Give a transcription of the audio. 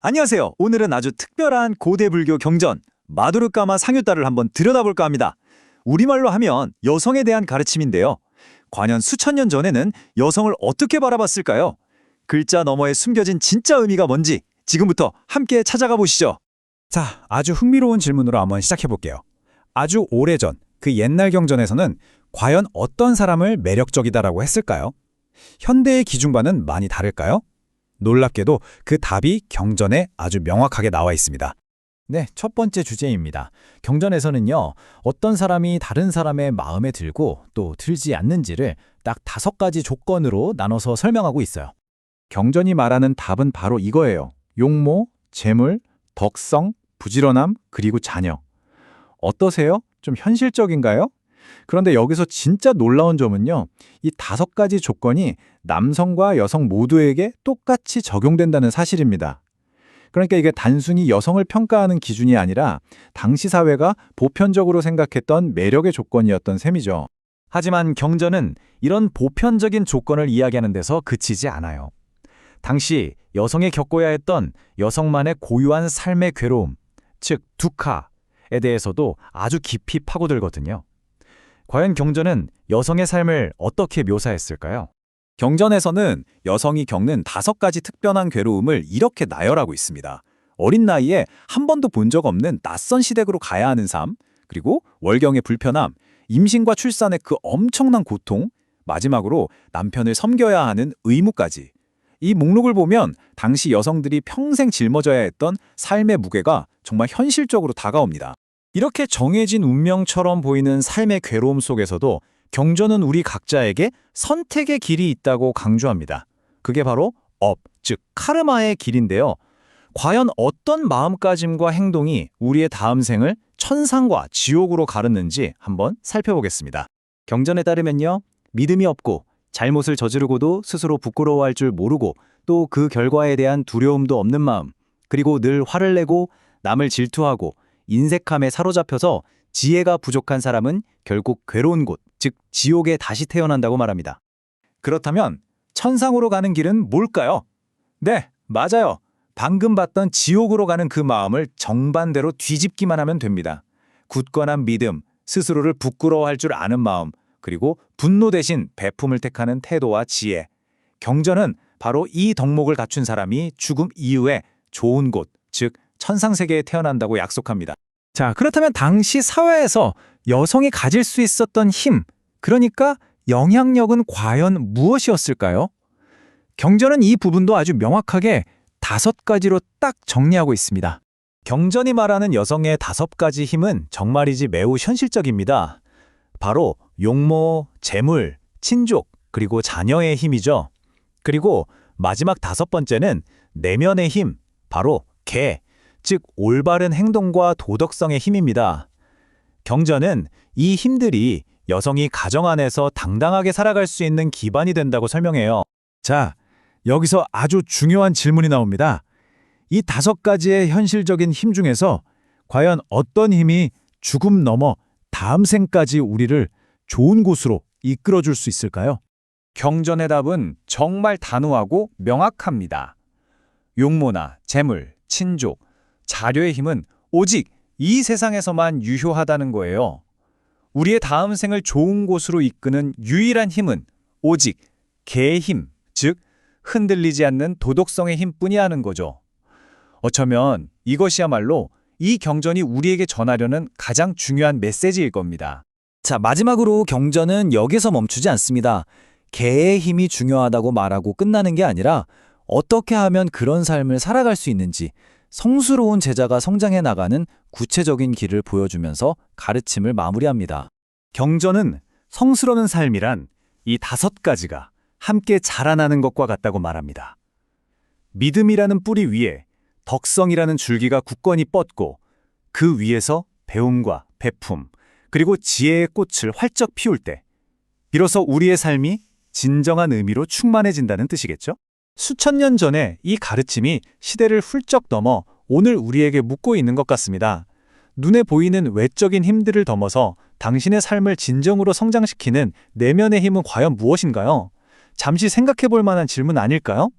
안녕하세요. 오늘은 아주 특별한 고대 불교 경전 마두르까마 상유따를 한번 들여다볼까 합니다. 우리말로 하면 여성에 대한 가르침인데요. 과연 수천 년 전에는 여성을 어떻게 바라봤을까요? 글자 너머에 숨겨진 진짜 의미가 뭔지 지금부터 함께 찾아가 보시죠. 자, 아주 흥미로운 질문으로 한번 시작해 볼게요. 아주 오래전, 그 옛날 경전에서는 과연 어떤 사람을 매력적이다라고 했을까요? 현대의 기준과는 많이 다를까요? 놀랍게도 그 답이 경전에 아주 명확하게 나와 있습니다. 네, 첫 번째 주제입니다. 경전에서는요, 어떤 사람이 다른 사람의 마음에 들고 또 들지 않는지를 딱 5가지 조건으로 나눠서 설명하고 있어요. 경전이 말하는 답은 바로 이거예요. 용모, 재물, 덕성, 부지런함, 그리고 자녀. 어떠세요? 좀 현실적인가요? 그런데 여기서 진짜 놀라운 점은요, 이 5가지 조건이 남성과 여성 모두에게 똑같이 적용된다는 사실입니다. 그러니까 이게 단순히 여성을 평가하는 기준이 아니라 당시 사회가 보편적으로 생각했던 매력의 조건이었던 셈이죠. 하지만 경전은 이런 보편적인 조건을 이야기하는 데서 그치지 않아요. 당시 여성이 겪어야 했던 여성만의 고유한 삶의 괴로움, 즉 두카에 대해서도 아주 깊이 파고들거든요. 과연 경전은 여성의 삶을 어떻게 묘사했을까요? 경전에서는 여성이 겪는 5가지 특별한 괴로움을 이렇게 나열하고 있습니다. 어린 나이에 한 번도 본 적 없는 낯선 시댁으로 가야 하는 삶, 그리고 월경의 불편함, 임신과 출산의 그 엄청난 고통, 마지막으로 남편을 섬겨야 하는 의무까지. 이 목록을 보면 당시 여성들이 평생 짊어져야 했던 삶의 무게가 정말 현실적으로 다가옵니다. 이렇게 정해진 운명처럼 보이는 삶의 괴로움 속에서도 경전은 우리 각자에게 선택의 길이 있다고 강조합니다. 그게 바로 업, 즉 카르마의 길인데요. 과연 어떤 마음가짐과 행동이 우리의 다음 생을 천상과 지옥으로 가르는지 한번 살펴보겠습니다. 경전에 따르면요, 믿음이 없고 잘못을 저지르고도 스스로 부끄러워할 줄 모르고 또 그 결과에 대한 두려움도 없는 마음, 그리고 늘 화를 내고 남을 질투하고 인색함에 사로잡혀서 지혜가 부족한 사람은 결국 괴로운 곳, 즉 지옥에 다시 태어난다고 말합니다. 그렇다면 천상으로 가는 길은 뭘까요? 네, 맞아요. 방금 봤던 지옥으로 가는 그 마음을 정반대로 뒤집기만 하면 됩니다. 굳건한 믿음, 스스로를 부끄러워할 줄 아는 마음, 그리고 분노 대신 베품을 택하는 태도와 지혜. 경전은 바로 이 덕목을 갖춘 사람이 죽음 이후에 좋은 곳, 즉 천상세계에 태어난다고 약속합니다. 자, 그렇다면 당시 사회에서 여성이 가질 수 있었던 힘, 그러니까 영향력은 과연 무엇이었을까요? 경전은 이 부분도 아주 명확하게 5가지로 딱 정리하고 있습니다. 경전이 말하는 여성의 5가지 힘은 정말이지 매우 현실적입니다. 바로 용모, 재물, 친족, 그리고 자녀의 힘이죠. 그리고 마지막 5번째는 내면의 힘, 바로 개, 즉 올바른 행동과 도덕성의 힘입니다. 경전은 이 힘들이 여성이 가정 안에서 당당하게 살아갈 수 있는 기반이 된다고 설명해요. 자, 여기서 아주 중요한 질문이 나옵니다. 이 5가지의 현실적인 힘 중에서 과연 어떤 힘이 죽음 넘어 다음 생까지 우리를 좋은 곳으로 이끌어줄 수 있을까요? 경전의 답은 정말 단호하고 명확합니다. 용모나 재물, 친족, 자료의 힘은 오직 이 세상에서만 유효하다는 거예요. 우리의 다음 생을 좋은 곳으로 이끄는 유일한 힘은 오직 개의 힘, 즉 흔들리지 않는 도덕성의 힘뿐이라는 거죠. 어쩌면 이것이야말로 이 경전이 우리에게 전하려는 가장 중요한 메시지일 겁니다. 자, 마지막으로 경전은 여기서 멈추지 않습니다. 개의 힘이 중요하다고 말하고 끝나는 게 아니라 어떻게 하면 그런 삶을 살아갈 수 있는지 성스러운 제자가 성장해 나가는 구체적인 길을 보여주면서 가르침을 마무리합니다. 경전은 성스러운 삶이란 이 5가지가 함께 자라나는 것과 같다고 말합니다. 믿음이라는 뿌리 위에 덕성이라는 줄기가 굳건히 뻗고 그 위에서 배움과 베품, 그리고 지혜의 꽃을 활짝 피울 때 비로소 우리의 삶이 진정한 의미로 충만해진다는 뜻이겠죠? 수천 년 전에 이 가르침이 시대를 훌쩍 넘어 오늘 우리에게 묻고 있는 것 같습니다. 눈에 보이는 외적인 힘들을 넘어서 당신의 삶을 진정으로 성장시키는 내면의 힘은 과연 무엇인가요? 잠시 생각해 볼 만한 질문 아닐까요?